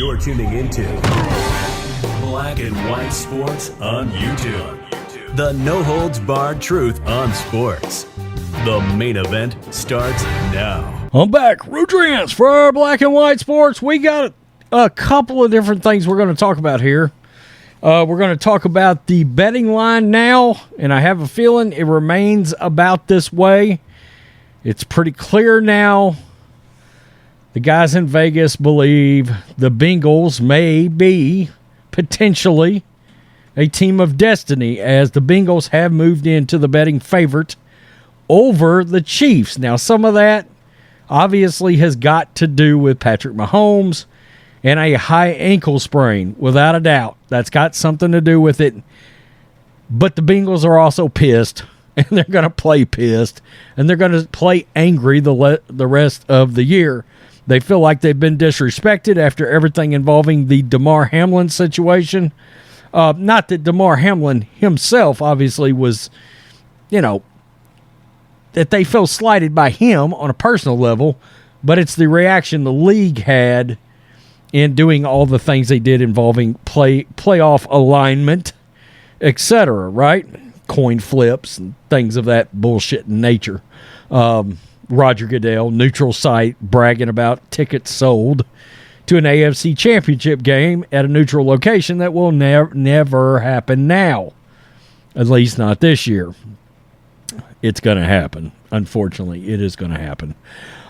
You're tuning into Black and White Sports on YouTube. The no-holds-barred truth on sports. The main event starts now. I'm back. Rudrance for Black and White Sports. We got a couple of different things we're going to talk about here. We're going to talk about the betting line now, and I have a feeling it remains about this way. It's pretty clear now. The guys in Vegas believe the Bengals may be potentially a team of destiny, as the Bengals have moved into the betting favorite over the Chiefs. Now, some of that obviously has got to do with Patrick Mahomes and a high ankle sprain, without a doubt. That's got something to do with it. But the Bengals are also pissed, and they're going to play pissed, and they're going to play angry the rest of the year. They feel like they've been disrespected after everything involving the Damar Hamlin situation. Not that Damar Hamlin himself obviously was, that they feel slighted by him on a personal level, but it's the reaction the league had in doing all the things they did involving playoff alignment, etc., right? Coin flips and things of that bullshit nature. Roger Goodell, neutral site, bragging about tickets sold to an AFC Championship game at a neutral location that will never happen now. At least not this year. It's going to happen. Unfortunately, it is going to happen.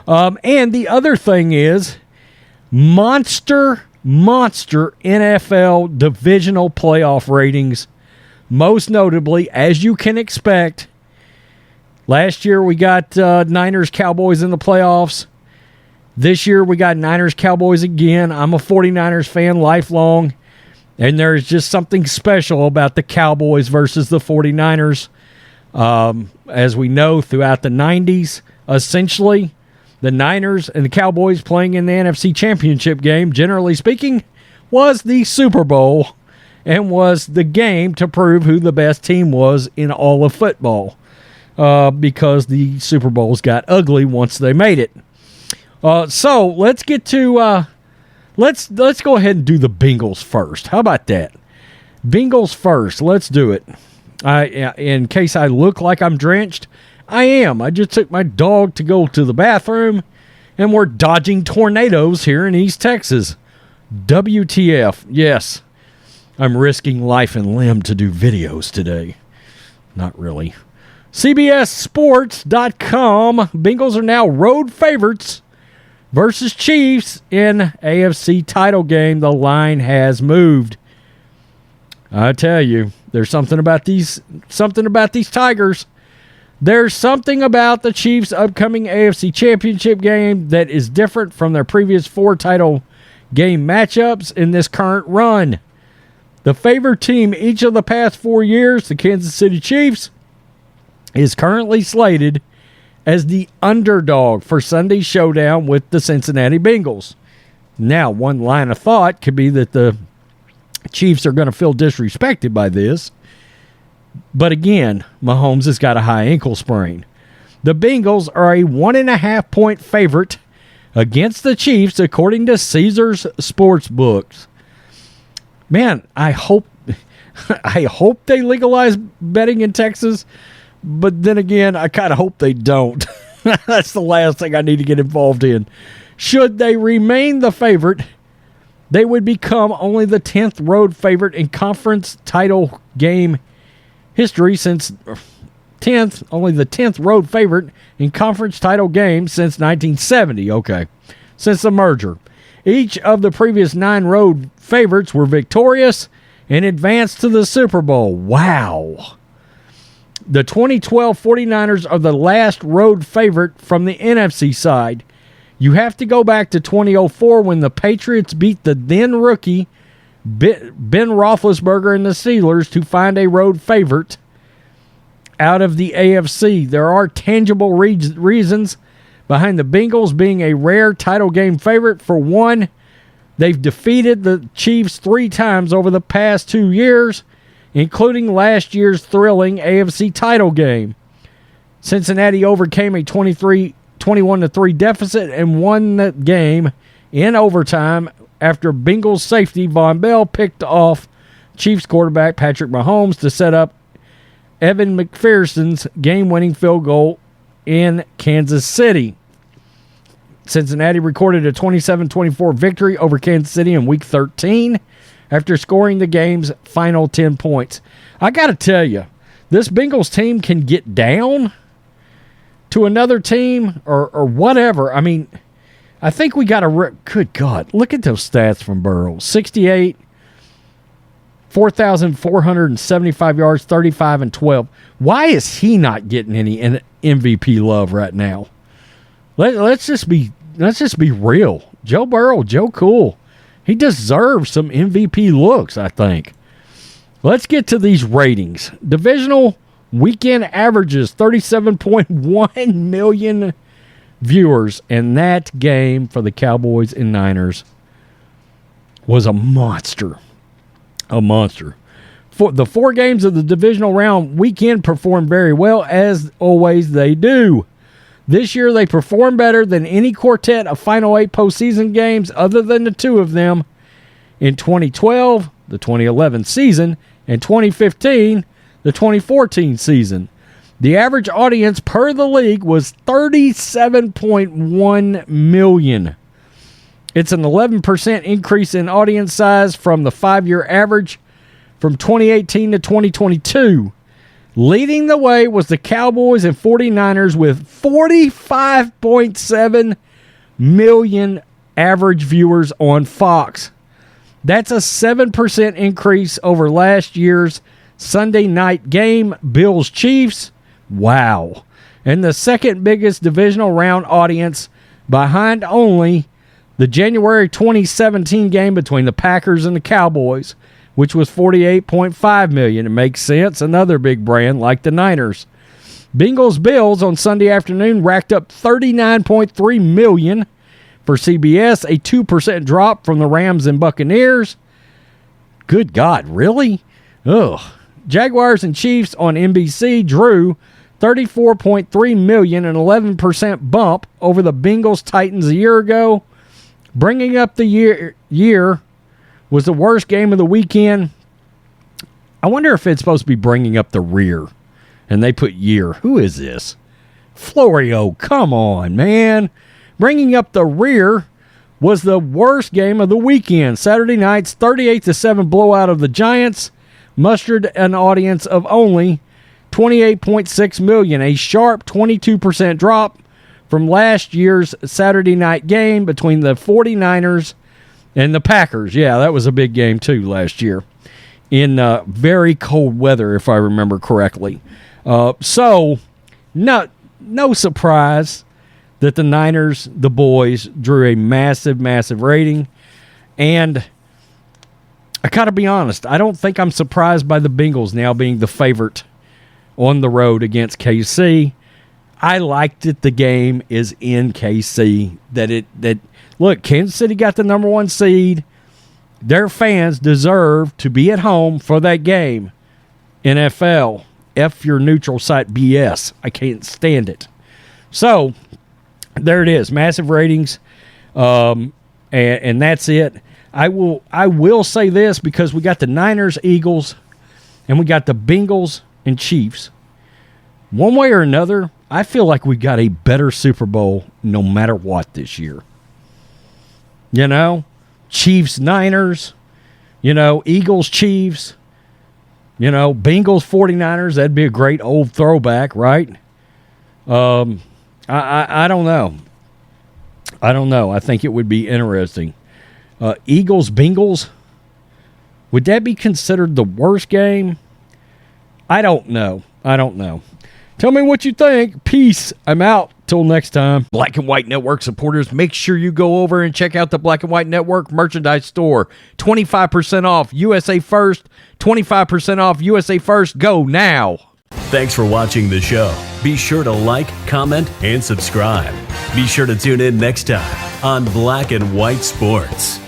And the other thing is monster NFL divisional playoff ratings. Most notably, as you can expect, last year we got Niners Cowboys in the playoffs. This year we got Niners Cowboys again. I'm a 49ers fan lifelong, and there's just something special about the Cowboys versus the 49ers. As we know, throughout the 90s, essentially, the Niners and the Cowboys playing in the NFC Championship game, generally speaking, was the Super Bowl and was the game to prove who the best team was in all of football, because the Super Bowls got ugly once they made it. So let's get to let's go ahead and do the Bengals first. How about that? Bengals first. Let's do it. In case I look like I'm drenched, I am. I just took my dog to go to the bathroom, and we're dodging tornadoes here in East Texas. WTF. Yes, I'm risking life and limb to do videos today. Not really. CBSSports.com. Bengals are now road favorites versus Chiefs in AFC title game. The line has moved. I tell you, there's something about these Tigers. There's something about the Chiefs' upcoming AFC Championship game that is different from their previous 4 title game matchups in this current run. The favored team each of the past 4 years, the Kansas City Chiefs, is currently slated as the underdog for Sunday's showdown with the Cincinnati Bengals. Now, one line of thought could be that the Chiefs are going to feel disrespected by this. But again, Mahomes has got a high ankle sprain. The Bengals are a 1.5-point favorite against the Chiefs, according to Caesars Sportsbooks. Man, I hope they legalize betting in Texas, but then again, I kind of hope they don't. That's the last thing I need to get involved in. Should they remain the favorite, they would become only the 10th road favorite in conference title game history since 10th, only the 10th road favorite in conference title game since 1970. Okay, since the merger. Each of the previous 9 road favorites were victorious and advanced to the Super Bowl. Wow. The 2012 49ers are the last road favorite from the NFC side. You have to go back to 2004 when the Patriots beat the then rookie Ben Roethlisberger and the Steelers to find a road favorite out of the AFC. There are tangible reasons behind the Bengals being a rare title game favorite. For one, they've defeated the Chiefs 3 times over the past 2 years, including last year's thrilling AFC title game. Cincinnati overcame a 21-3 deficit and won that game in overtime after Bengals safety Von Bell picked off Chiefs quarterback Patrick Mahomes to set up Evan McPherson's game-winning field goal in Kansas City. Cincinnati recorded a 27-24 victory over Kansas City in Week 13 after scoring the game's final 10 points. I got to tell you, this Bengals team can get down to another team or whatever. I mean, I think we got a good God, look at those stats from Burrow. 68, 4,475 yards, 35 and 12. Why is he not getting any MVP love right now? Let's just be real. Joe Burrow, Joe Cool, he deserves some MVP looks, I think. Let's get to these ratings. Divisional weekend averages 37.1 million viewers, and that game for the Cowboys and Niners was a monster. A monster. For the 4 games of the divisional round weekend performed very well, as always they do. This year they performed better than any quartet of Final 8 postseason games other than the 2 of them in 2012, the 2011 season, and 2015, the 2014 season. The average audience per the league was 37.1 million. It's an 11% increase in audience size from the 5-year average from 2018 to 2022. Leading the way was the Cowboys and 49ers with 45.7 million average viewers on Fox. That's a 7% increase over last year's Sunday night game, Bills-Chiefs. Wow. And the second biggest divisional round audience behind only the January 2017 game between the Packers and the Cowboys, which was 48.5 million. It makes sense. Another big brand like the Niners. Bengals-Bills on Sunday afternoon racked up 39.3 million for CBS, a 2% drop from the Rams and Buccaneers. Good God, really? Ugh. Jaguars and Chiefs on NBC drew 34.3 million, an 11% bump over the Bengals-Titans a year ago. Bringing up the year was the worst game of the weekend. I wonder if it's supposed to be bringing up the rear, and they put year. Who is this? Florio, come on, man. Bringing up the rear was the worst game of the weekend. Saturday night's 38-7 blowout of the Giants mustered an audience of only 28.6 million, a sharp 22% drop from last year's Saturday night game between the 49ers and the Packers. Yeah, that was a big game too last year in very cold weather, if I remember correctly. So, no surprise that the Niners, the boys, drew a massive, massive rating. And I gotta be honest, I don't think I'm surprised by the Bengals now being the favorite on the road against KC. I liked it. The game is in KC. Look, Kansas City got the number 1 seed. Their fans deserve to be at home for that game. NFL, F your neutral site BS. I can't stand it. So, there it is. Massive ratings. And that's it. I will say this, because we got the Niners, Eagles, and we got the Bengals and Chiefs. One way or another, I feel like we got a better Super Bowl no matter what this year. You know, Chiefs, Niners, Eagles, Chiefs, Bengals, 49ers. That'd be a great old throwback, right? I don't know. I think it would be interesting. Eagles, Bengals, would that be considered the worst game? I don't know. Tell me what you think. Peace. I'm out. Till next time. Black and White Network supporters, make sure you go over and check out the Black and White Network merchandise store. 25% off USA First. 25% off USA First. Go now. Thanks for watching the show. Be sure to like, comment, and subscribe. Be sure to tune in next time on Black and White Sports.